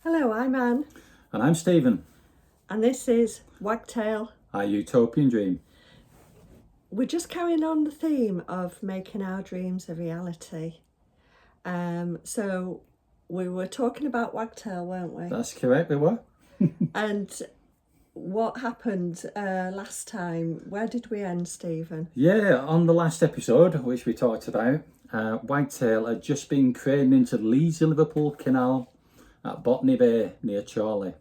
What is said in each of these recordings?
Hello, I'm Anne, And I'm Stephen. and this is Wagtail. Our utopian dream. We're just carrying on the theme of making our dreams a reality. So we were talking about Wagtail, weren't we? That's correct, we were. And what happened last time? Where did we end, Stephen? Yeah, on the last episode, which we talked about, Wagtail had just been craned into the Leeds and Liverpool Canal at Botany Bay near Chorley.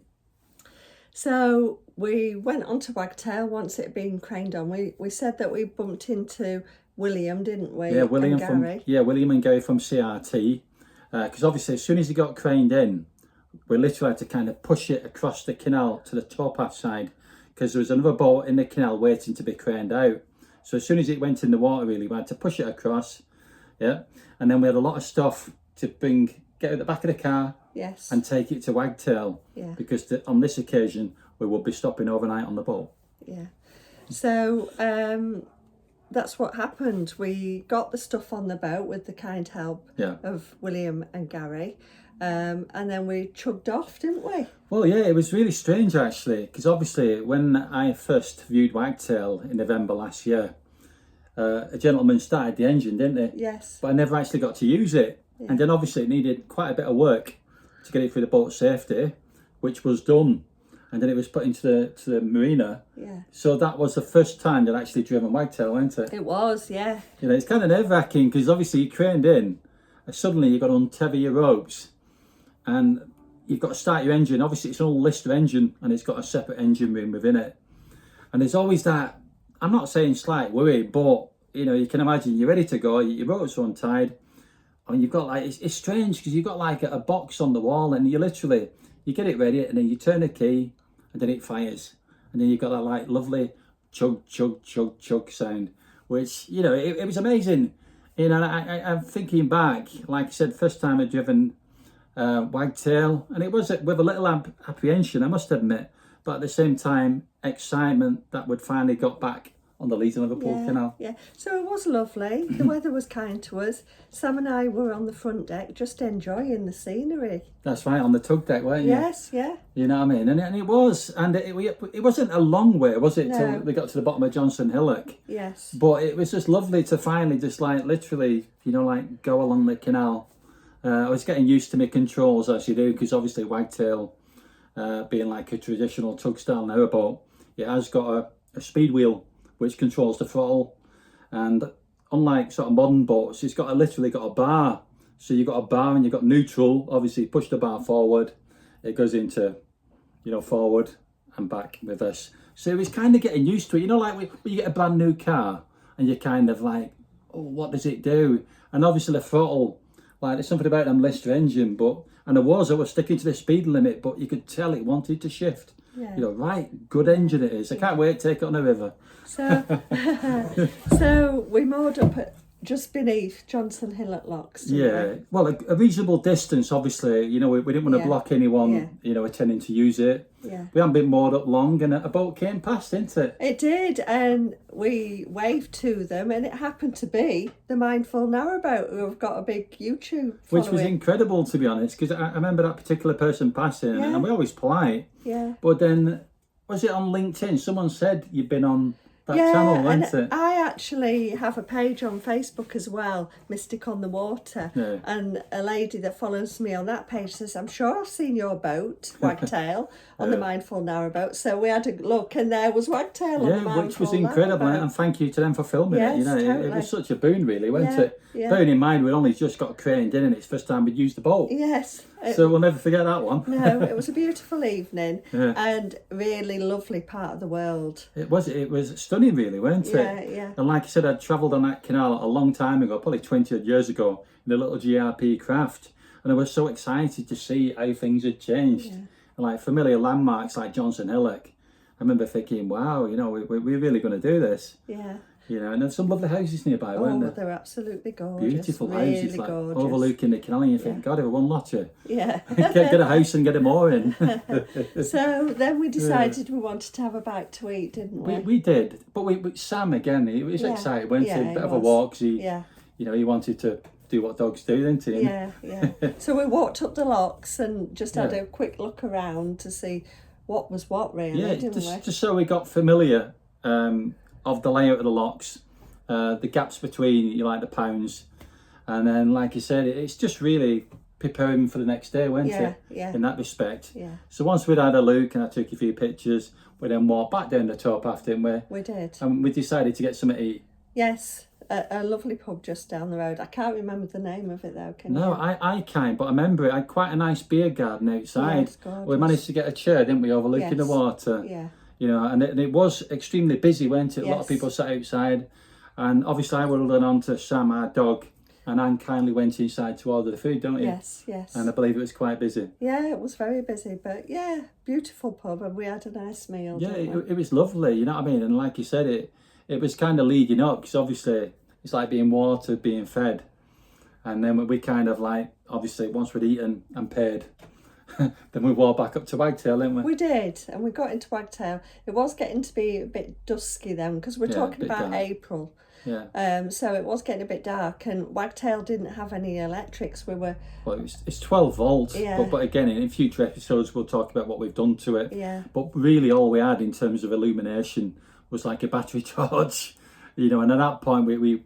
So we went on to Wagtail once it had been craned on. We said that we bumped into William, didn't we? Yeah, William and Gary. William and Gary from CRT. Because obviously, as soon as he got craned in, we literally had to kind of push it across the canal to the towpath side, because there was another boat in the canal waiting to be craned out. So as soon as it went in the water, really, we had to push it across. Yeah, and then we had a lot of stuff to get at the back of the car. Yes. And take it to Wagtail. Yeah. Because on this occasion we will be stopping overnight on the boat. Yeah. So that's what happened. We got the stuff on the boat with the kind help of William and Gary. And then we chugged off, didn't we? Well, yeah, it was really strange actually, because obviously when I first viewed Wagtail in November last year, a gentleman started the engine, didn't he? Yes. But I never actually got to use it. Yeah. And then obviously it needed quite a bit of work to get it through the boat safety, which was done, and then it was put into the marina. Yeah. So that was the first time that I actually driven Wagtail, wasn't it? It was, yeah. You know, it's kind of nerve-wracking because obviously you craned in, and suddenly you've got to untether your ropes, and you've got to start your engine. Obviously it's an old Lister engine, and it's got a separate engine room within it. And there's always that, I'm not saying slight worry, but you know, you can imagine you're ready to go, your ropes are untied, and you've got like, it's strange because you've got like a box on the wall, and you get it ready, and then you turn the key, and then it fires, and then you've got that like lovely chug chug chug chug sound, which, you know, it was amazing. You know, I'm thinking back, like I said, first time I'd driven Wagtail, and it was with a little apprehension, I must admit, but at the same time excitement that we'd finally got back on the Leeds and Liverpool Canal. Yeah, so it was lovely. The weather was kind to us. Sam and I were on the front deck just enjoying the scenery. That's right, on the tug deck, weren't you? Yes, yeah. You know what I mean? And it was, and it wasn't a long way, was it, till we got to the bottom of Johnson Hillock? Yes. But it was just lovely to finally just like literally, you know, like go along the canal. I was getting used to my controls, as you do, because obviously Wagtail, being like a traditional tug style narrowboat, it has got a speed wheel which controls the throttle, and unlike sort of modern boats, it's literally got a bar. So you've got a bar and you've got neutral. Obviously push the bar forward, it goes into, you know, forward and back with us. So it was kind of getting used to it, you know, like when you get a brand new car and you're kind of like, oh, what does it do? And obviously the throttle, like there's something about them Lister engine, and I was sticking to the speed limit, but you could tell it wanted to shift. Yeah. You know, right, good engine it is. I can't wait to take it on the river. So we moored up at just beneath Johnson Hillock locks. Yeah, well, a reasonable distance, obviously. You know, we didn't want to block anyone, you know, attending to use it. Yeah. We hadn't been moored up long, and a boat came past, didn't it? It did, and we waved to them, and it happened to be the Mindful Narrowboat, who have got a big YouTube following. Which was incredible, to be honest, because I remember that particular person passing, and we're always polite. Yeah. But then, was it on LinkedIn? Someone said you'd been on that channel, wasn't it? I actually have a page on Facebook as well, Mystic on the Water, and a lady that follows me on that page says, I'm sure I've seen your boat, Wagtail, on the Mindful Narrowboat. So we had a look, and there was Wagtail on the Mindful which was incredible, Narrowboat. And thank you to them for filming it. You know, totally. it was such a boon, really, wasn't it? Yeah. Bearing in mind we'd only just got craned in, and it's the first time we'd used the boat. Yes. So we'll never forget that one. No, it was a beautiful evening and really lovely part of the world. It was stunning, really, wasn't it? Yeah. And like I said, I'd travelled on that canal a long time ago, probably 20 odd years ago, in a little GRP craft, and I was so excited to see how things had changed. And like familiar landmarks like Johnson Hillock, I remember thinking, wow, you know, we're really going to do this. Yeah. You know, and there's some lovely houses nearby, weren't there? They're absolutely gorgeous. Beautiful really houses, like gorgeous. overlooking the canal, and you think, God, if I won lottery, Yeah. get a house and get a mooring. So then we decided we wanted to have a bite to eat, didn't we? We did, but Sam again, he was excited, went to a bit of a walk, 'cause he, you know, he wanted to do what dogs do, didn't he? Yeah, yeah. So we walked up the locks and just had a quick look around to see what was what, really, didn't we? Just so we got familiar of the layout of the locks, the gaps between, the pounds, and then, like you said, it's just really preparing for the next day, wasn't it? Yeah. In that respect. Yeah. So once we'd had a look and I took a few pictures, we then walked back down the towpath, didn't we? We did. And we decided to get something to eat. Yes, a lovely pub just down the road. I can't remember the name of it though, can you? No, I can't, but I remember it had quite a nice beer garden outside. Yes, we managed to get a chair, didn't we, overlooking the water. Yeah. And it was extremely busy, wasn't it? A lot of Yes. people sat outside, and obviously I whirled on to Sam, our dog, and Anne kindly went inside to order the food, don't you? Yes. And I believe it was quite busy. Yeah, it was very busy, but beautiful pub, and we had a nice meal. Yeah, it was lovely, you know what I mean? And like you said, it was kind of leading up, because obviously it's like being watered, being fed. And then we kind of obviously, once we'd eaten and paid, then we walked back up to Wagtail, didn't we? We did, and we got into Wagtail. It was getting to be a bit dusky then, because we're talking about dark. April. Yeah. So it was getting a bit dark, and Wagtail didn't have any electrics. Well, it's 12 volts, but again, in future episodes we'll talk about what we've done to it. Yeah. But really, all we had in terms of illumination was like a battery torch, And at that point, we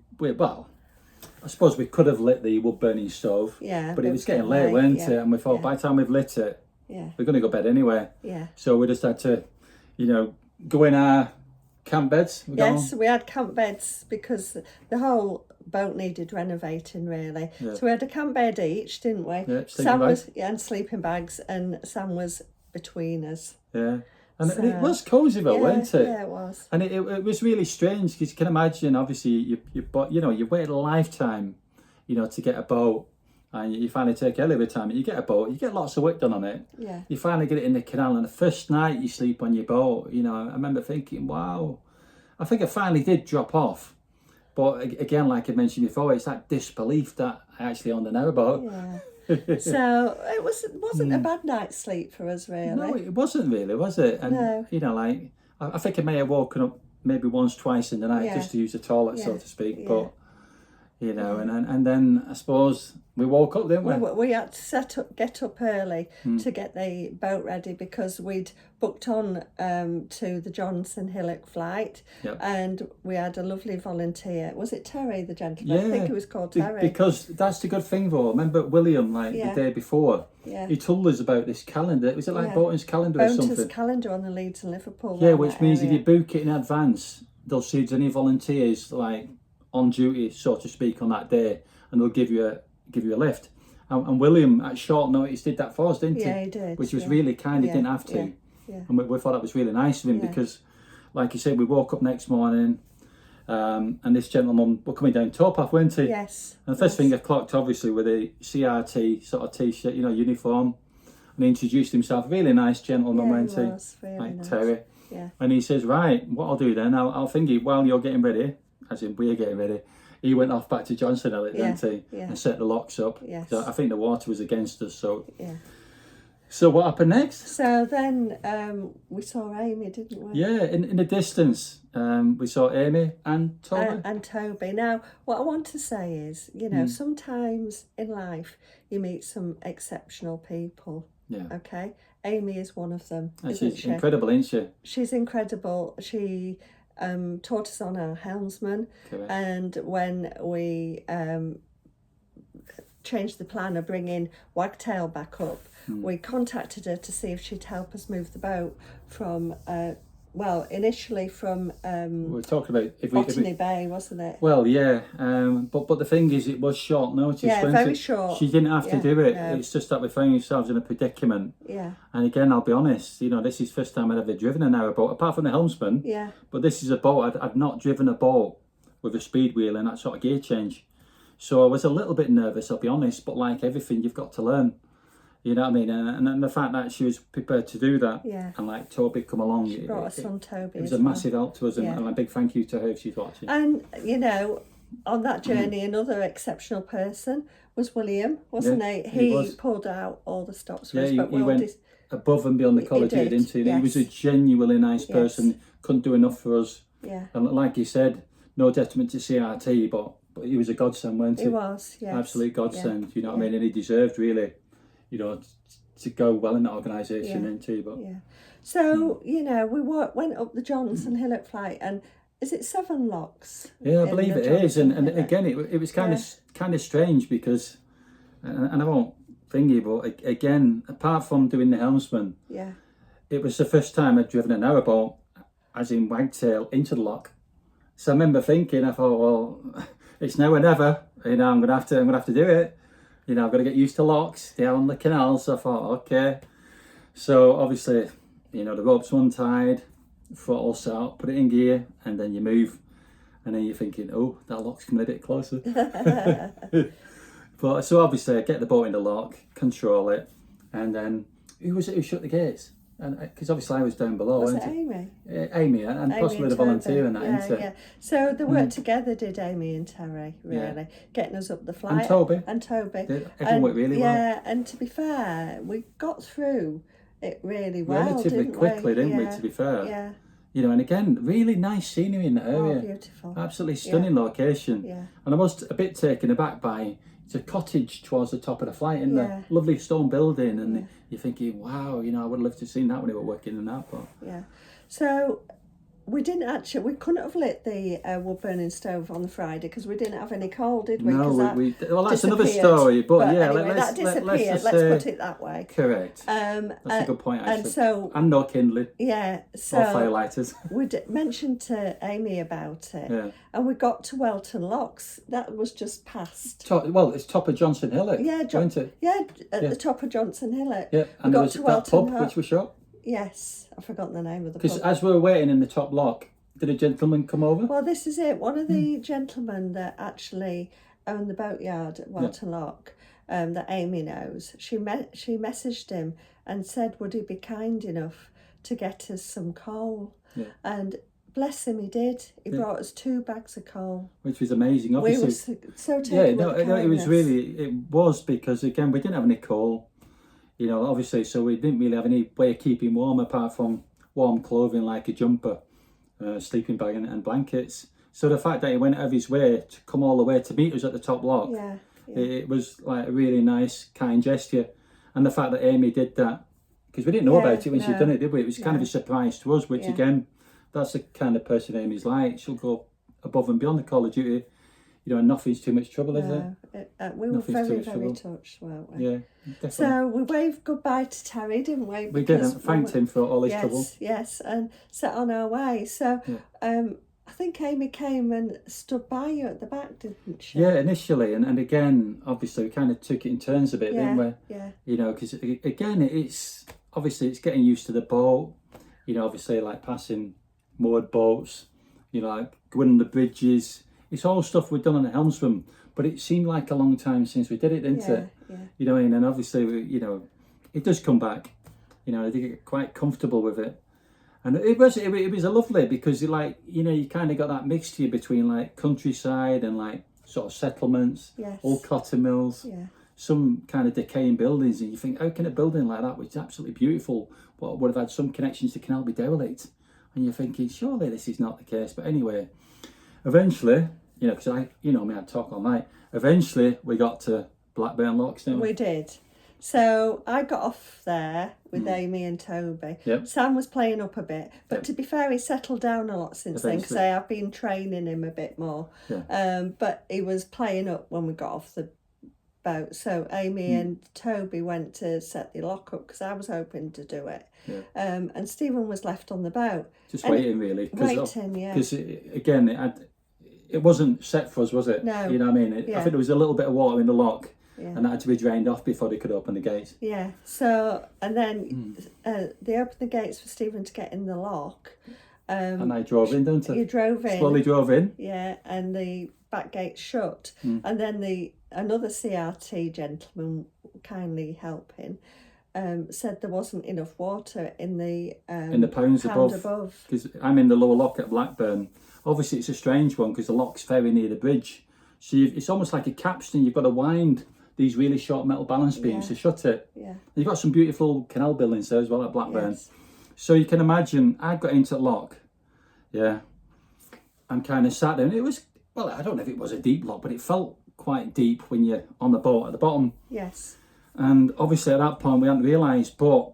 I suppose we could have lit the wood burning stove. Yeah. But it was getting late, wasn't it? And we thought by the time we've lit it, we're going to go to bed anyway. Yeah. So we just had to, go in our camp beds. Yes, we had camp beds because the whole boat needed renovating, really. Yeah. So we had a camp bed each, didn't we? Yeah, Sam was and sleeping bags, and Sam was between us. Yeah. And it was cosy though, wasn't it? Yeah, it was. And it was really strange, because you can imagine, obviously, you waited a lifetime, to get a boat, and you finally take a hell of a time. You get a boat, you get lots of work done on it. Yeah. You finally get it in the canal, and the first night you sleep on your boat, I remember thinking, wow. I think I finally did drop off. But again, like I mentioned before, it's that disbelief that I actually on the narrowboat. Yeah. So it wasn't a bad night's sleep for us, really. No, it wasn't really, was it? And No. I think I may have woken up maybe once, twice in the night just to use the toilet, so to speak. Yeah. But and then I suppose we woke up, didn't we? We had to get up early to get the boat ready, because we'd booked on to the Johnson Hillock flight, and we had a lovely volunteer. Was it Terry, the gentleman? I think it was called Terry. Because that's the good thing, though. Remember William, the day before, he told us about this calendar. Was it like Boating's calendar or something? Boating's calendar on the Leeds and Liverpool. Yeah, which means if you book it in advance, they'll see if there's any volunteers on duty, so to speak, on that day, and they'll give you a lift. And William, at short notice, did that for us, didn't he? Yeah, he did. Which was really kind. He didn't have to. Yeah. And we thought that was really nice of him, because, like you said, we woke up next morning, and this gentleman were coming down towpath, weren't he? Yes. And the first thing I clocked, obviously, with a CRT sort of t-shirt, uniform, and he introduced himself. Really nice gentleman, weren't he? Was really nice. Terry. Yeah. And he says, right, what I'll do then, I'll thingy while you're getting ready, as in we're getting ready, he went off back to Johnson Hillock, didn't he? Yeah. And set the locks up. Yes. So I think the water was against us, so... Yeah. So what happened next? So then we saw Amy, didn't we? Yeah, in the distance, we saw Amy and Toby. And Toby. Now, what I want to say is, sometimes in life you meet some exceptional people. Yeah. Okay? Amy is one of them, She's incredible, isn't she? She's incredible. She taught us on our helmsman. Correct. And when we changed the plan of bringing Wagtail back up, we contacted her to see if she'd help us move the boat from, initially from we were talking about Botany Bay, wasn't it? Well, yeah, but the thing is, it was short notice. Yeah, wasn't very it? short. She didn't have to do it. No. It's just that we found ourselves in a predicament. Yeah. And again, I'll be honest, this is the first time I'd ever driven a narrowboat, apart from the helmsman. Yeah. But this is a boat, I'd not driven a boat with a speed wheel and that sort of gear change. So I was a little bit nervous, I'll be honest, but like everything, you've got to learn. You know what I mean? And the fact that she was prepared to do that, and like Toby come along, She brought her son Toby. It was a massive help to us, and a big thank you to her if she's watching. And on that journey, another exceptional person was William, wasn't he? He pulled out all the stops for us. But he went above and beyond the college, didn't he? Yes. He was a genuinely nice person. Couldn't do enough for us. Yeah. And like you said, no detriment to CRT, but but he was a godsend, weren't he? He was, yes. Absolute godsend, you know what I mean? And he deserved, really, you know, to go well in that organisation, didn't he? But, So, you know, we went up the Johnson Hillock flight, and is it 7 locks? Yeah, I believe it is. And again, it was kind of strange because, and I won't thingy, but again, apart from doing the helmsman, it was the first time I'd driven a narrowboat, as in Wagtail, into the lock. So I remember thinking, I thought, well, it's now or never. You know, I'm gonna have to do it. You know, I've got to get used to locks down the canal. So I thought, okay. So obviously, you know, the rope's untied, throttle set up, put it in gear, and then you move. And then you're thinking, oh, that lock's coming a bit closer. But so obviously, I get the boat in the lock, control it, and then who was it who shut the gates? And because obviously I was down below. Was it wasn't Amy? Amy, and possibly the volunteer in that, isn't it? Yeah. So they worked together, did Amy and Terry, really, getting us up the flight. And Toby. Everyone worked really well. Yeah, and to be fair, we got through it really well, relatively quickly, didn't we? To be fair, yeah. You know, and again, really nice scenery in the area. Oh, beautiful. Absolutely stunning location. Yeah. And I was a bit taken aback by, it's a cottage towards the top of the flight, isn't there? Yeah. Lovely stone building, and you're thinking, wow, you know, I would have loved to have seen that when they were working in that. But yeah. So we couldn't have lit the wood burning stove on the Friday because we didn't have any coal, did we? No, well, that's another story. But yeah, anyway, that disappeared. Let's put it that way. Correct. That's a good point, actually. And no kindling. Yeah. So or firelighters. We mentioned to Amy about it. Yeah. And we got to Welton Locks. That was just past. It's top of Johnson Hillock. Yeah, wasn't it? Yeah, at the top of Johnson Hillock. Yeah, and there was that pub which was shut. Yes, I've forgotten the name of the pub. Because as we were waiting in the top lock, did a gentleman come over? Well, this is it. One of the gentlemen that actually owned the boatyard at Welton Lock, that Amy knows, she messaged him and said, would he be kind enough to get us some coal? Yeah. And bless him, he did. He brought us 2 bags of coal. Which was amazing. Obviously, we were so taken with the kindness. It was because, again, we didn't have any coal. You know, obviously, so we didn't really have any way of keeping warm apart from warm clothing like a jumper, sleeping bag and blankets. So the fact that he went out of his way to come all the way to meet us at the top lock, it was like a really nice, kind gesture. And the fact that Amy did that, because we didn't know about it when she'd done it, did we? It was kind of a surprise to us, which again, that's the kind of person Amy's like. She'll go above and beyond the call of duty. You know, and nothing's too much trouble, is it? We were very touched, weren't we? Yeah, definitely. So we waved goodbye to Terry, didn't we? We did, and thanked him for all his trouble. Yes, and set on our way. So I think Amy came and stood by you at the back, didn't she? Yeah, initially, and again, obviously, we kind of took it in turns a bit, didn't we? Yeah. You know, because again, it's getting used to the boat. You know, obviously, like passing moored boats. You know, like going on the bridges. It's all stuff we've done on the helmsman, but it seemed like a long time since we did it, didn't it? Yeah. You know, and obviously, you know, it does come back. You know, I think get quite comfortable with it, and it was a lovely because you know, you kind of got that mixture between like countryside and like sort of settlements, old cotton mills, some kind of decaying buildings, and you think, how can a building like that, which is absolutely beautiful, but would have had some connections to canal, be derelict? And you're thinking, surely this is not the case. But anyway. Eventually, you know, because I'd talk all night. Eventually, we got to Blackburn Locks, didn't we? We did. So I got off there with Amy and Toby. Yep. Sam was playing up a bit, but to be fair, he settled down a lot since then because I have been training him a bit more. Yeah. But he was playing up when we got off the boat. So Amy and Toby went to set the lock up because I was hoping to do it. Yeah. And Stephen was left on the boat. Just waiting, really. Yeah. Because, again, it wasn't set for us, was it? No. You know what I mean? I think there was a little bit of water in the lock, and that had to be drained off before they could open the gates. Yeah. So, and then they opened the gates for Stephen to get in the lock. And I drove in, didn't I? You drove in. Slowly drove in. Yeah, and the back gate shut. And then another CRT gentleman, kindly helping, said there wasn't enough water in the pounds above. Because I'm in the lower lock at Blackburn. Obviously, it's a strange one because the lock's very near the bridge. So it's almost like a capstan. You've got to wind these really short metal balance beams to shut it. Yeah. You've got some beautiful canal buildings there as well at Blackburn. Yes. So you can imagine, I got into the lock. Yeah. I'm kind of sat there. And it was well, I don't know if it was a deep lock, but it felt quite deep when you're on the boat at the bottom. Yes. And obviously at that point we hadn't realised, but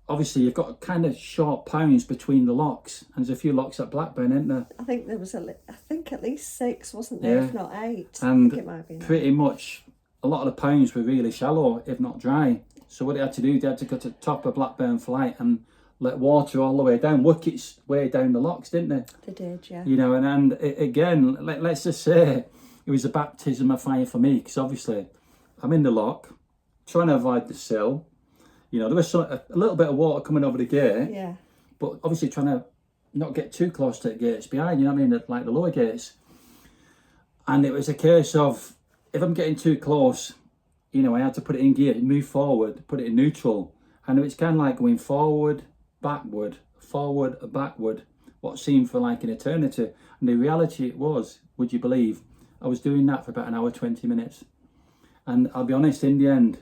obviously you've got kind of short pounds between the locks, and there's a few locks at Blackburn, isn't there? I think there was I think at least 6, wasn't there? Yeah. If not 8. And I think it might have been pretty much a lot of the pounds were really shallow, if not dry. So what they had to do, they had to go to the top of Blackburn Flight and let water all the way down, work its way down the locks, didn't they? They did, yeah. You know, and again, let's just say it was a baptism of fire for me, because obviously I'm in the lock, trying to avoid the sill. You know, there was a little bit of water coming over the gate, Yeah. but obviously trying to not get too close to the gates behind, you know what I mean, like the lower gates. And it was a case of, if I'm getting too close, you know, I had to put it in gear, move forward, put it in neutral. And it's kind of like going forward, backward, what seemed for like an eternity. And the reality it was, would you believe, I was doing that for about an hour, 20 minutes. And I'll be honest, in the end,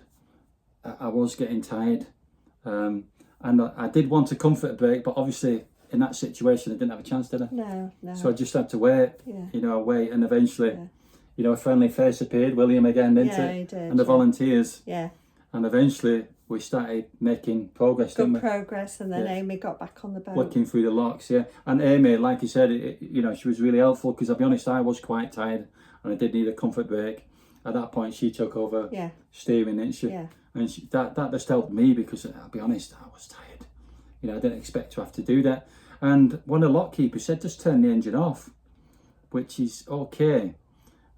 I was getting tired. And I did want a comfort break, but obviously in that situation, I didn't have a chance, did I? No. So I just had to wait, you know, wait, and eventually, you know, a friendly face appeared, William again, didn't it? Yeah, he did. And the volunteers. Yeah. And eventually we started making progress, didn't we? Good progress, and then Amy got back on the boat. Looking through the locks, yeah. And Amy, like you said, you know, she was really helpful, because I'll be honest, I was quite tired and I did need a comfort break. At that point, she took over steering, didn't she? Yeah. And that just helped me, because I'll be honest, I was tired. You know, I didn't expect to have to do that. And one of the lock keepers said, just turn the engine off, which is okay.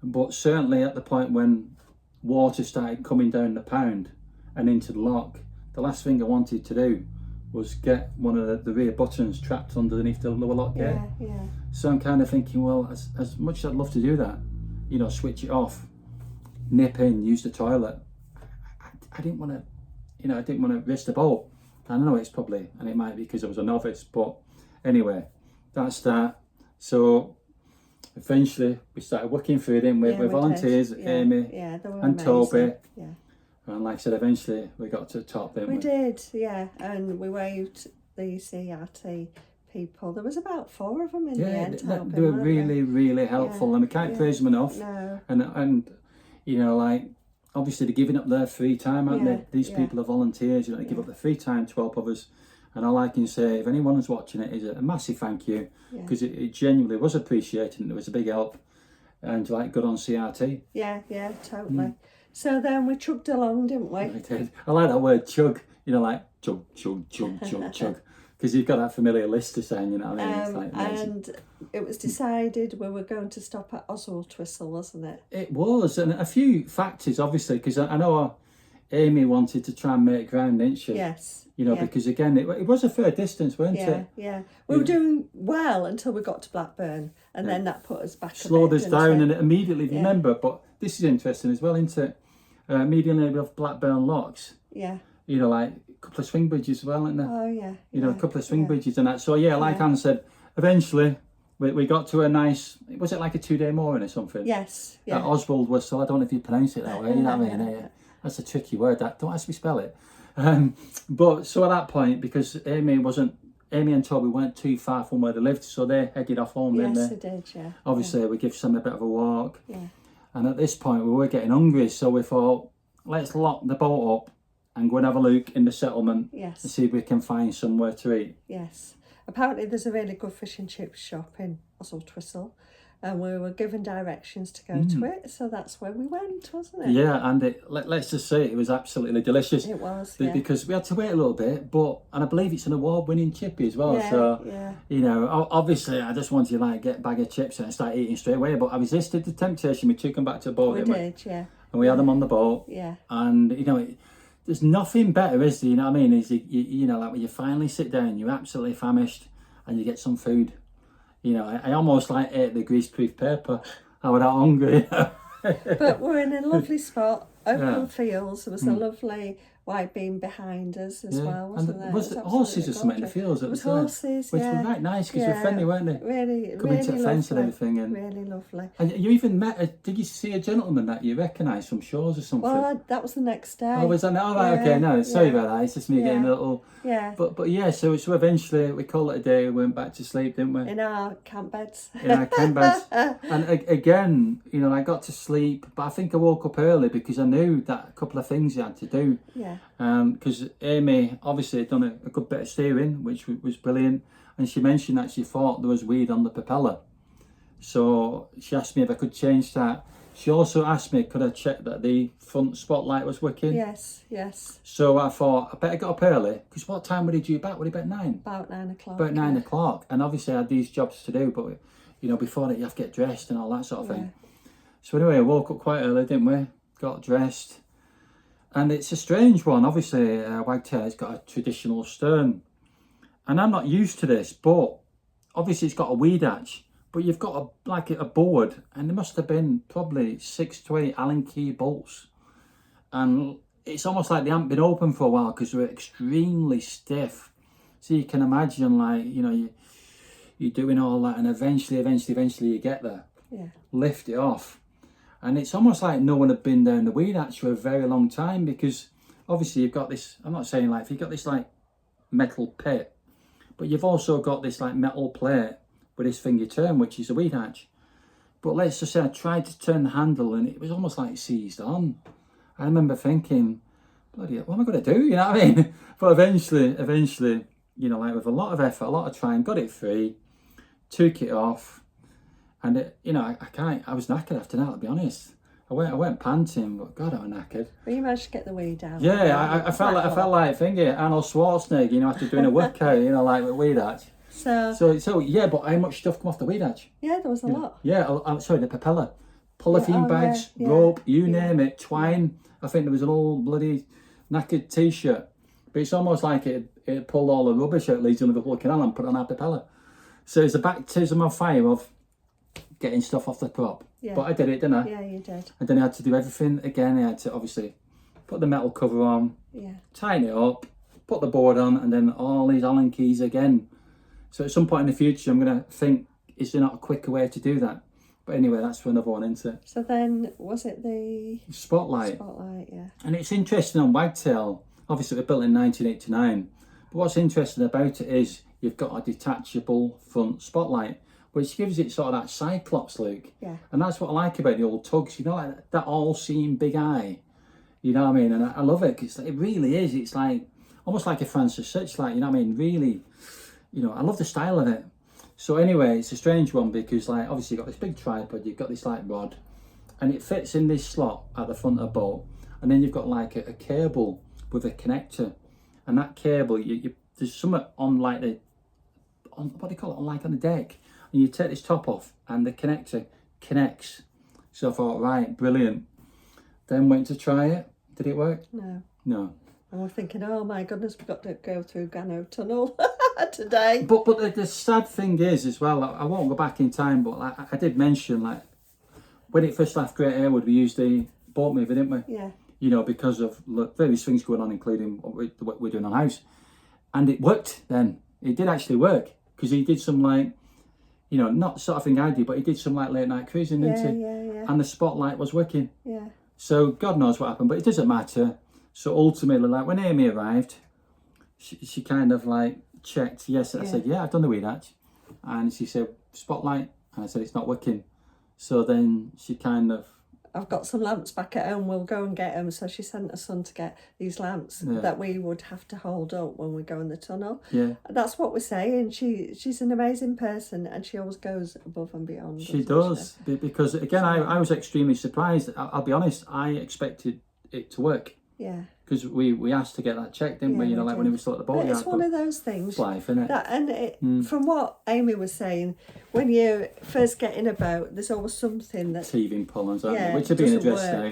But certainly at the point when water started coming down the pound and into the lock, the last thing I wanted to do was get one of the rear buttons trapped underneath the lower lock gate. Yeah. So I'm kind of thinking, well, as much as I'd love to do that, you know, switch it off, nip in, use the toilet, I didn't want to, you know, I didn't want to risk the boat. I know it's probably, and it might be because I was a novice, but anyway, that's that. So eventually we started working through it in with volunteers, Amy and Toby. Yeah. And like I said, eventually we got to the top, didn't we? We did, yeah. And we waved the CRT people. There was about 4 of them in the end. They were really helpful, and we can't praise them enough. No. And you know, like, obviously they're giving up their free time, aren't they? These people are volunteers, you know, they give up their free time to help others. And all I can say, if anyone's watching it, is a massive thank you, because it genuinely was appreciated, and it was a big help. And like, good on CRT. Yeah, totally. So then we chugged along, didn't we? I did. I like that word chug, you know, like chug, chug, chug, chug, chug. Because you've got that familiar list to saying, you know what I mean? It's like and it was decided we were going to stop at Oswald Twistle, wasn't it? It was, and a few factors, obviously, because I know Amy wanted to try and make ground, didn't she? Yes. You know, because again, it was a fair distance, weren't it? Yeah. We were doing well until we got to Blackburn, and then that put us back. Slowed us down, and it immediately, remember, but this is interesting as well, isn't it? Immediately with Blackburn locks. Yeah. You know, like a couple of swing bridges as well, isn't there? Oh, yeah. You know, a couple of swing bridges and that. So, like Anne said, eventually we got to a nice, was it like a 2-day mooring or something? Yes. At Oswald Whistle, I don't know if you pronounce it that way, you know what I mean? That's a tricky word, that. Don't ask me spell it. But so at that point, because Amy and Toby weren't too far from where they lived, so they headed off home, didn't they? Yes, they did, yeah. Obviously, we give Sam a bit of a walk. Yeah. And at this point, we were getting hungry, so we thought, let's lock the boat up and go and have a look in the settlement and see if we can find somewhere to eat. Yes. Apparently, there's a really good fish and chip shop in Oswald Twistle, and we were given directions to go to it, so that's where we went, wasn't it? Yeah, and let's just say it was absolutely delicious. It was, because we had to wait a little bit, and I believe it's an award-winning chippy as well. You know, obviously I just wanted to like get a bag of chips and start eating straight away, but I resisted the temptation. We took them back to the boat. We did, yeah. And we had them on the boat. Yeah. And you know, there's nothing better, is there? You know what I mean? Is you know, like when you finally sit down, you're absolutely famished, and you get some food. You know, I almost like ate the greaseproof paper. I was that hungry. But we're in a lovely spot, open fields. There was a lovely white beam behind us as well, wasn't and there? was It it was horses or absolutely something in the gorgeous. fields It at was the time? horses, Which yeah. were right nice because Yeah. they were friendly, weren't they? Really, Coming really to the fence and lovely. everything. And Really lovely. and you even met, did you see a gentleman that you recognised from Shores or something? Well, that was the next day. Oh, was that? Oh, right, Yeah, okay, no, sorry yeah. about that. It's just me getting a little... Yeah. But yeah, so eventually we called it a day, we went back to sleep, didn't we? In our camp beds. In our camp beds. And again, you know, I got to sleep, but I think I woke up early because I knew that a couple of things you had to do. Yeah. Because Amy obviously had done a good bit of steering, which was brilliant. And she mentioned that she thought there was weed on the propeller. So she asked me if I could change that. She also asked me, could I check that the front spotlight was working? Yes, yes. So I thought, I better get up early, because what time would he due back? Would he be at 9? About 9 o'clock. About 9 o'clock. And obviously I had these jobs to do, but, you know, before that you have to get dressed and all that sort of thing. So anyway, I woke up quite early, didn't we? Got dressed. And it's a strange one. Obviously, Wagtail has got a traditional stern. And I'm not used to this, but obviously it's got a weed hatch. But you've got a board, and there must have been probably 6 to 8 Allen key bolts. And it's almost like they haven't been open for a while because they're extremely stiff. So you can imagine, like, you know, you're doing all that, and eventually you get there. Yeah. Lift it off. And it's almost like no one had been down the weed hatch for a very long time, because obviously you've got this, I'm not saying like, if you've got this like metal pit, but you've also got this like metal plate with this thing you turn, which is a weed hatch. But let's just say I tried to turn the handle and it was almost like seized on. I remember thinking, bloody hell, what am I going to do? You know what I mean? But eventually, you know, like with a lot of effort, a lot of trying, got it free, took it off. And it, you know, I was knackered after that, to be honest. I went panting, but God, I was knackered. But you managed to get the weed out. Yeah, I felt like Arnold Schwarzenegger, you know, after doing a workout, you know, like with weed hatch. So yeah, but how much stuff come off the weed hatch? Yeah, there was a lot. Yeah, sorry, the propeller, polythene bags, rope, you name it, twine. I think there was an old bloody knackered t-shirt, but it's almost like it pulled all the rubbish out Leeds and Liverpool Canal and put on our propeller. So it's a baptism of fire of getting stuff off the prop. Yeah. But I did it, didn't I? Yeah, you did. And then I had to do everything again. I had to obviously put the metal cover on, tighten it up, put the board on, and then all these Allen keys again. So at some point in the future, I'm going to think, is there not a quicker way to do that? But anyway, that's for another one, isn't it? So then, was it the... Spotlight. Spotlight, yeah. And it's interesting on Wagtail, obviously it was built in 1989, but what's interesting about it is you've got a detachable front spotlight, which gives it sort of that Cyclops look. Yeah. And that's what I like about the old tugs, you know, like that all-seeing big eye. You know what I mean? And I love it, because it really is. It's like, almost like a Francis Searchlight, you know what I mean? Really, you know, I love the style of it. So anyway, it's a strange one because, like, obviously you've got this big tripod, you've got this, like, rod, and it fits in this slot at the front of the boat. And then you've got, like, a cable with a connector. And that cable, there's something on, like, what do you call it? On the deck. And you take this top off, and the connector connects. So I thought, right, brilliant. Then went to try it. Did it work? No. No. And we're thinking, oh my goodness, we've got to go through Gano Tunnel today. But the sad thing is as well, I won't go back in time, but like, I did mention, like, when it first left Great Airwood, we used the boat mover, didn't we? Yeah. You know, because of various things going on, including what we're doing on house. And it worked then. It did actually work, because he did some, like, you know, not the sort of thing I did, but he did some, like, late night cruising, didn't he? Yeah. And the spotlight was working. Yeah. So God knows what happened, but it doesn't matter. So ultimately, like, when Amy arrived, she kind of, like, checked. Yes, I said, yeah, I've done the weed hatch. And she said, spotlight. And I said, it's not working. So then she kind of... I've got some lamps back at home, we'll go and get them. So she sent her son to get these lamps that we would have to hold up when we go in the tunnel. Yeah. That's what we're saying. She's an amazing person, and she always goes above and beyond. She does. Because, again, I was extremely surprised. I'll be honest, I expected it to work. Yeah. Because we asked to get that checked, didn't we? You know, like when we were still at the boat. But it's one of those things. It's life, isn't it? From what Amy was saying, when you're first getting a boat, there's always something that teething problems, which are being addressed now.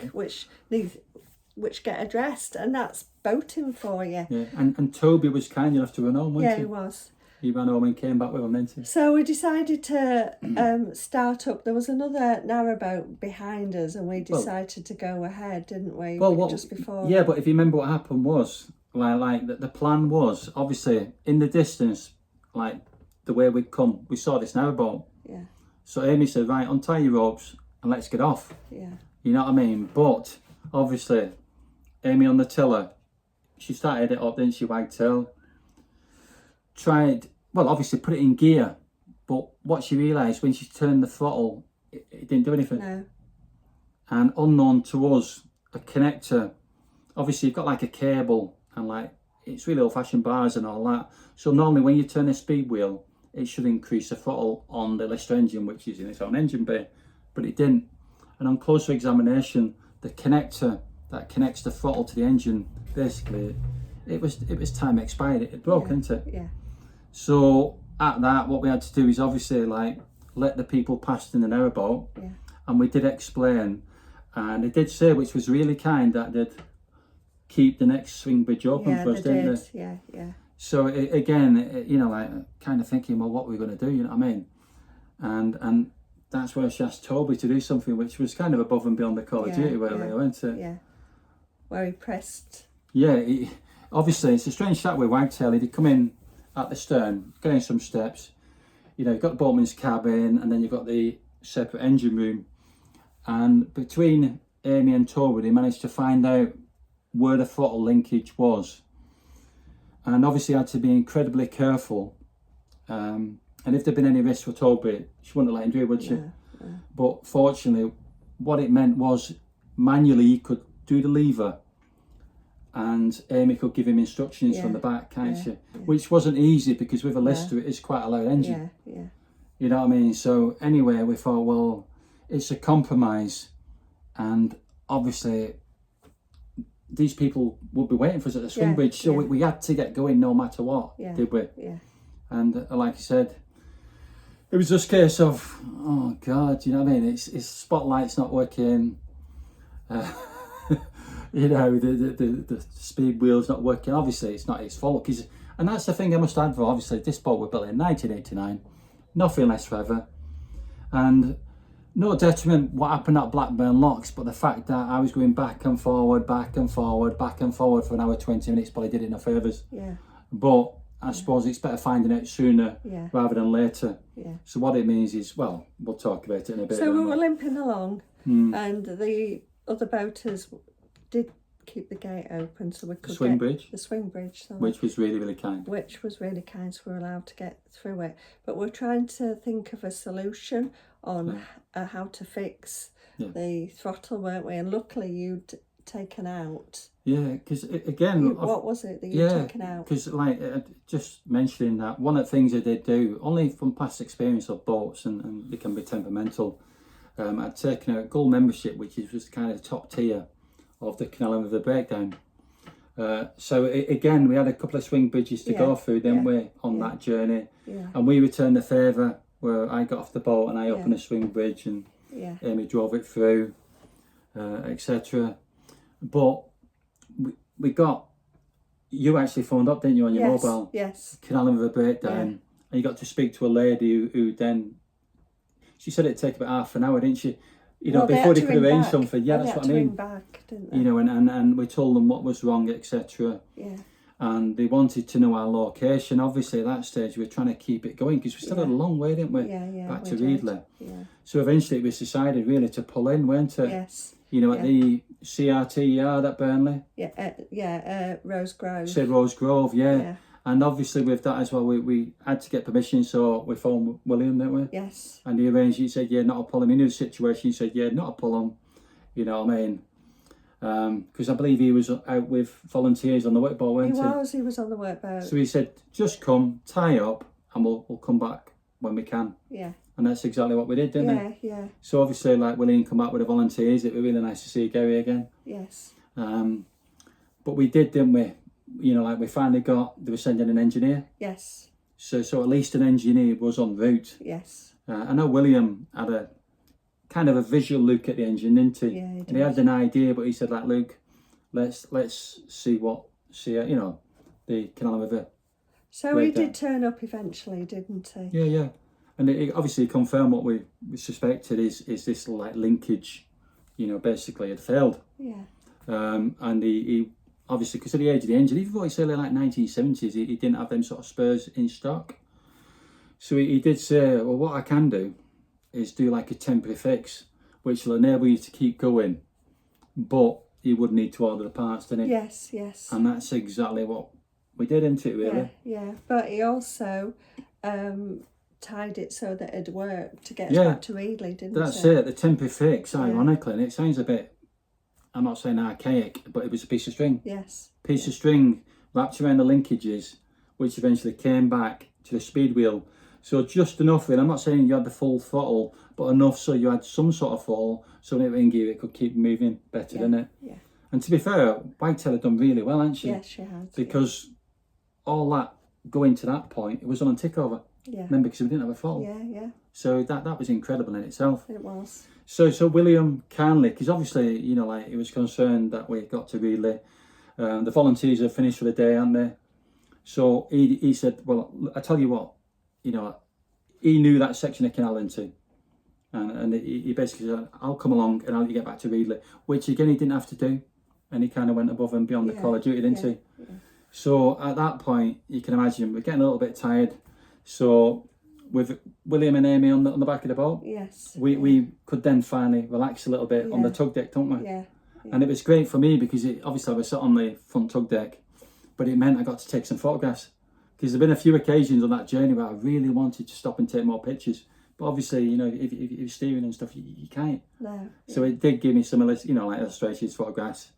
Which get addressed, and that's boating for you. Yeah, and Toby was kind enough to run home, wasn't he? Yeah, he was. He ran home and came back with them, didn't he? So we decided to start up. There was another narrowboat behind us, and we decided to go ahead, didn't we? Well, just before. Yeah, but if you remember what happened was, the plan was, obviously, in the distance, like the way we'd come, we saw this narrowboat. Yeah. So Amy said, right, untie your ropes and let's get off. Yeah. You know what I mean? But, obviously, Amy on the tiller, she started it up, didn't she, Wagtail? Obviously put it in gear, but what she realised when she turned the throttle, it didn't do anything. No. And unknown to us, a connector, obviously you've got like a cable and like, it's really old fashioned bars and all that. So normally when you turn the speed wheel, it should increase the throttle on the Lister engine, which is in its own engine bay, but it didn't. And on closer examination, the connector that connects the throttle to the engine, basically, it was time expired. It broke, didn't it? Yeah. So at that, what we had to do is obviously like let the people pass in the narrowboat, and we did explain, and they did say, which was really kind, that they'd keep the next swing bridge open for us, didn't they? Yeah, yeah. So again, you know, like kind of thinking, well, what are we going to do? You know what I mean? And that's where she asked Toby to do something which was kind of above and beyond the call of duty, really, wasn't it? Yeah. Where he pressed. Yeah, obviously it's a strange chat with Wagtail. He'd come in at the stern, getting some steps. You know, you've got the boatman's cabin, and then you've got the separate engine room. And between Amy and Toby, they managed to find out where the throttle linkage was. And obviously had to be incredibly careful. And if there'd been any risk for Toby, she wouldn't have let him do it, would she? No. But fortunately, what it meant was manually he could do the lever, and Amy could give him instructions from the back, can't she? Which wasn't easy, because with a Lister, it is quite a loud engine. Yeah. You know what I mean? So anyway, we thought, well, it's a compromise, and obviously these people would be waiting for us at the swing bridge, so we had to get going no matter what, did we? Yeah. And like I said, it was just a case of, oh God, you know what I mean? It's spotlight's not working. You know, the speed wheel's not working. Obviously, it's not his fault. And that's the thing I must add for, obviously, this boat was built in 1989. Nothing less forever. And no detriment what happened at Blackburn locks, but the fact that I was going back and forward, back and forward, back and forward for an hour, 20 minutes, probably did it no favours. Yeah. But I suppose it's better finding out sooner rather than later. Yeah. So what it means is, well, we'll talk about it in a bit. So we were limping along, and the other boaters did keep the gate open, so we could swing bridge, which was really, really kind. Which was really kind, so we were allowed to get through it. But we're trying to think of a solution on how to fix the throttle, weren't we? And luckily you'd taken out. Yeah, because again, what was it that you'd taken out? Because like just mentioning that, one of the things I did do, only from past experience of boats, and they can be temperamental, I'd taken out gold membership, which is just kind of top tier of the Canal and River breakdown. So again, we had a couple of swing bridges to go through, didn't we, on that journey? Yeah. And we returned the favour where I got off the boat and I opened a swing bridge, and Amy drove it through, etc. But we got, you actually phoned up, didn't you, on your mobile? Yes. Canal and River breakdown, and you got to speak to a lady who then, she said it'd take about half an hour, didn't she? You know, before they could arrange something. Yeah, that's what I mean. Back, didn't they? You know, and we told them what was wrong, etc. Yeah. And they wanted to know our location. Obviously, at that stage, we were trying to keep it going, because we still had a long way, didn't we? Back to Reedley. Yeah. So eventually, it was decided really to pull in, weren't it? Yes. You know, at the CRT yard at Burnley. Rose Grove. Said Rose Grove, yeah. And obviously with that as well, we had to get permission, so we phoned William, didn't we? Yes. And he arranged, he said, yeah, not a problem. He knew the situation, he said, yeah, not a problem. You know what I mean? Because I believe he was out with volunteers on the workboat, weren't he? He was on the workboat. So he said, just come, tie up, and we'll come back when we can. Yeah. And that's exactly what we did, didn't we? Yeah. So obviously, like, William come back with the volunteers. It was really nice to see Gary again. Yes. But we did, didn't we? You know, like, we finally they were sending an engineer. Yes. So at least an engineer was en route. Yes. I know William had a kind of a visual look at the engine, didn't he? Yeah, he did. And he had an idea, but he said, like, Luke, let's see you know, the Canal and River So he did turn up eventually, didn't he? Yeah. And it obviously confirmed what we suspected is this like linkage, basically had failed. Yeah. And he obviously, because of the age of the engine, even though it's early like 1970s, he didn't have them sort of spurs in stock. So he did say, well, what I can do is do like a temporary fix, which will enable you to keep going, but you would need to order the parts, didn't he? Yes. And that's exactly what we did, isn't it, really? Yeah. But he also tied it so that it'd work to get us back to Reedley, didn't That's it? it, the temporary fix, ironically, and it sounds a bit, I'm not saying archaic, but it was a piece of string. Yes. Piece of string wrapped around the linkages, which eventually came back to the speed wheel. So just enough, and I'm not saying you had the full throttle, but enough so you had some sort of throttle, so that in gear it could keep moving better, didn't it? Yeah. And to be fair, Wagtail had done really well, hadn't she? Yes, she had. Because all that going to that point, it was on a tick over. Yeah. Remember, because we didn't have a throttle. Yeah. So that was incredible in itself. It was. So William kindly, because obviously, he was concerned that we got to Reedley. The volunteers have finished for the day, aren't they? So he said, well, I tell you what, he knew that section of canal into. And he basically said, I'll come along and I'll get back to Reedley, which again, he didn't have to do. And he kind of went above and beyond the call of duty, didn't he? Yeah. So at that point, you can imagine we're getting a little bit tired. So with William and Amy on the back of the boat, we could then finally relax a little bit on the tug deck, don't we? Yeah. And it was great for me because obviously I was sat on the front tug deck, but it meant I got to take some photographs. Because there've been a few occasions on that journey where I really wanted to stop and take more pictures. But obviously, if you're steering and stuff, you can't. No. So it did give me some, like illustrations, photographs.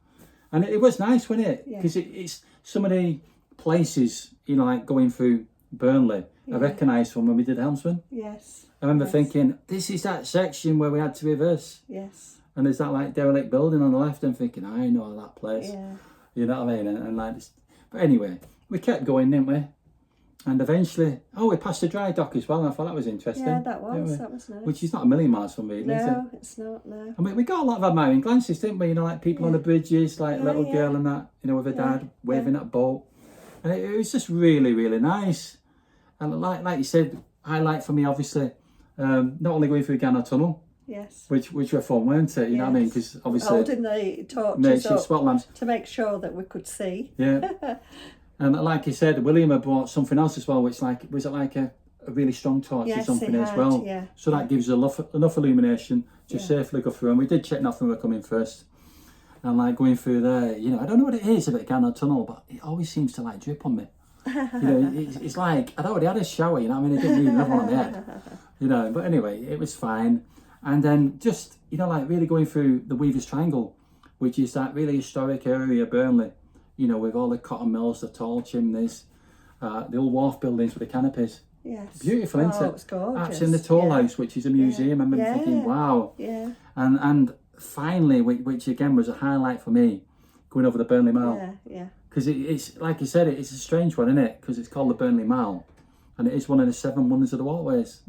And it was nice, wasn't it? Because it's some of the places, like going through Burnley, I recognised from when we did Helmsman. Yes. I remember thinking, this is that section where we had to reverse. Yes. And there's that like derelict building on the left, and thinking, I know that place. Yeah. You know what I mean? And like this. But anyway, we kept going, didn't we? And eventually, we passed the dry dock as well, and I thought that was interesting. Yeah, that was nice. Which is not a million miles from Reedley, is it? No, it's not, no. I mean, we got a lot of admiring glances, didn't we? Like people on the bridges, like little girl and that, with her dad waving that boat. And it was just really, really nice. And like you said, highlight for me, obviously, not only going through Gannow Tunnel, which were fun, weren't it? You know what I mean? Because obviously, holding the torches up spot lamps to make sure that we could see. Yeah. And like you said, William had brought something else as well, which was it like a really strong torch or something as well? Yeah. So that gives enough illumination to safely go through. And we did check nothing when we were coming first. And like going through there, I don't know what it is about Gannow Tunnel, but it always seems to like drip on me. It's like, I'd already had a shower, I mean, I didn't need another one on the head, but anyway, it was fine. And then just, like really going through the Weaver's Triangle, which is that really historic area of Burnley, with all the cotton mills, the tall chimneys, the old wharf buildings with the canopies. Yes. Beautiful, isn't it? Oh, it's gorgeous. Absolutely, the Toll House, which is a museum. I remember thinking, wow. Yeah. And finally, which again was a highlight for me, going over the Burnley Mile. Yeah. Because it's, like you said, it's a strange one, isn't it? Because it's called the Burnley Mile. And it is one of the 7 wonders of the waterways,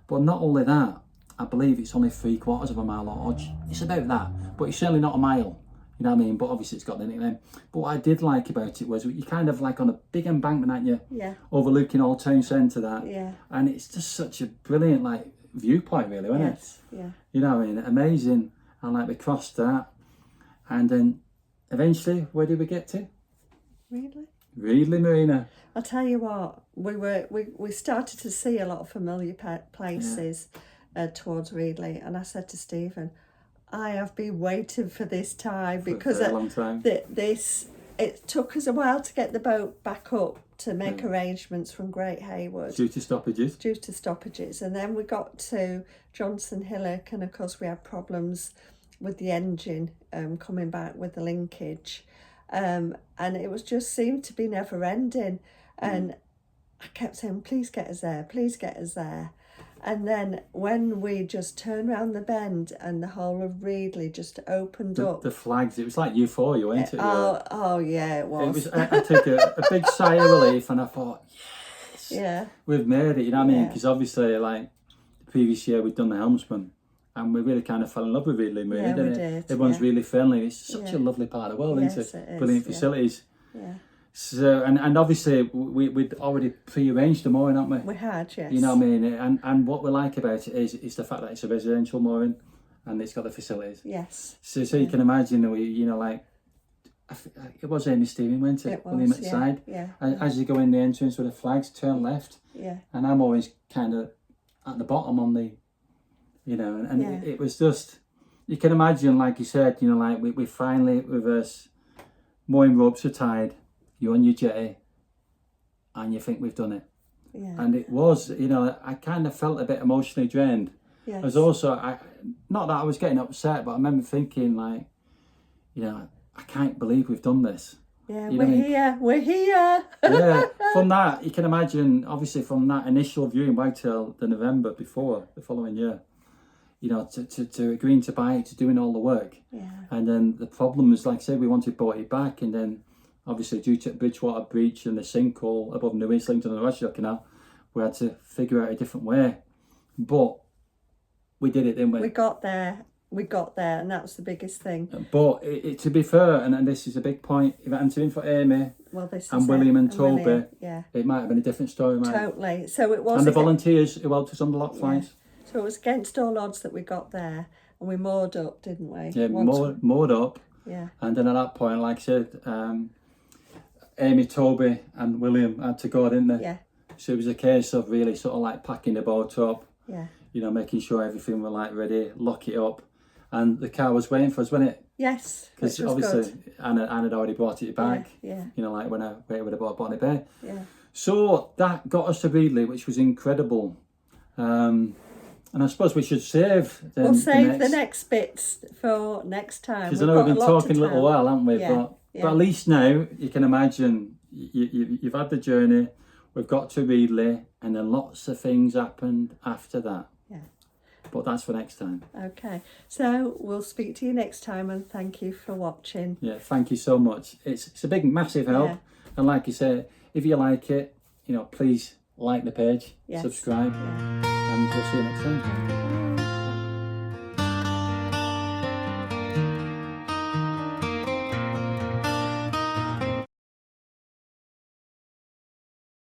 But not only that, I believe it's only 3/4 of a mile or it's about that. But it's certainly not a mile. You know what I mean? But obviously it's got the nickname. But what I did like about it was you're kind of like on a big embankment, aren't you? Yeah. Overlooking Old Town Centre, that. Yeah. And it's just such a brilliant, viewpoint, really, isn't it? Yeah. You know what I mean? Amazing. And, we crossed that. And then, eventually, where did we get to? Reedley Marina. I'll tell you what, we started to see a lot of familiar places towards Reedley. And I said to Stephen, I have been waiting for this time because for a long time. It took us a while to get the boat back up to make arrangements from Great Haywood. Due to stoppages. And then we got to Johnson Hillock, and of course we had problems with the engine coming back with the linkage. And it was just seemed to be never ending. And I kept saying, please get us there. And then when we just turned round the bend and the whole of Reedley just opened up. The flags, it was like euphoria, wasn't it? Oh yeah, it was. I took a big sigh of relief and I thought, yes, we've made it, you know what I mean? Because obviously, the previous year we'd done the Helmsman and we really kind of fell in love with Reedley Marina, didn't it? Everyone's really friendly. It's such a lovely part of the world, isn't it? It is, brilliant facilities. Yeah. So and obviously we'd already pre-arranged the mooring, hadn't we? We had, yes. You know what I mean? And what we like about it is the fact that it's a residential mooring and it's got the facilities. Yes. So you can imagine, like, it was Amy steering, wasn't it? It was, William at the side. Yeah. As you go in the entrance with the flags, turn left. Yeah. And I'm always kind of at the bottom on the, and it was just, you can imagine, like you said, like we finally reverse, mooring ropes are tied, you're on your jetty, and you think we've done it. Yeah. And it was, I kind of felt a bit emotionally drained. Yes. As also, not that I was getting upset, but I remember thinking, like, I can't believe we've done this. Yeah, we're here. Yeah, from that, you can imagine, obviously, from that initial viewing Wagtail the November before, the following year, to agreeing to buy it, to doing all the work. Yeah. And then the problem is, like I said, we wanted Botany back, and then obviously due to the Bridgewater breach and the sinkhole above New Islington and the Reedley Canal, we had to figure out a different way. But we did it, didn't we? We got there, and that was the biggest thing. But to be fair, and this is a big point, if it hadn't been for Amy and William and Toby, William, yeah, it might have been a different story, right? Totally. So it was. And the volunteers who helped us on the lock flights. So it was against all odds that we got there, and we moored up, didn't we? Yeah, moored up. Yeah. And then at that point, like I said, Amy, Toby and William had to go, didn't they? Yeah. So it was a case of really sort of like packing the boat up. Yeah. Making sure everything were like ready, lock it up. And the car was waiting for us, wasn't it? Yes. Because obviously Anna had already brought it back. Yeah. Like when I waited with about Botany Bay. Yeah. So that got us to Reedley, which was incredible. And I suppose we should save the next bits for next time. Because I know we've been talking a little while, haven't we? Yeah. But at least now you can imagine you've had the journey. We've got to Reedley, and then lots of things happened after that. Yeah. But that's for next time. Okay. So we'll speak to you next time, and thank you for watching. Yeah, thank you so much. It's a big, massive help. Yeah. And like you say, if you like it, please like the page, Yes. subscribe, and we'll see you next time.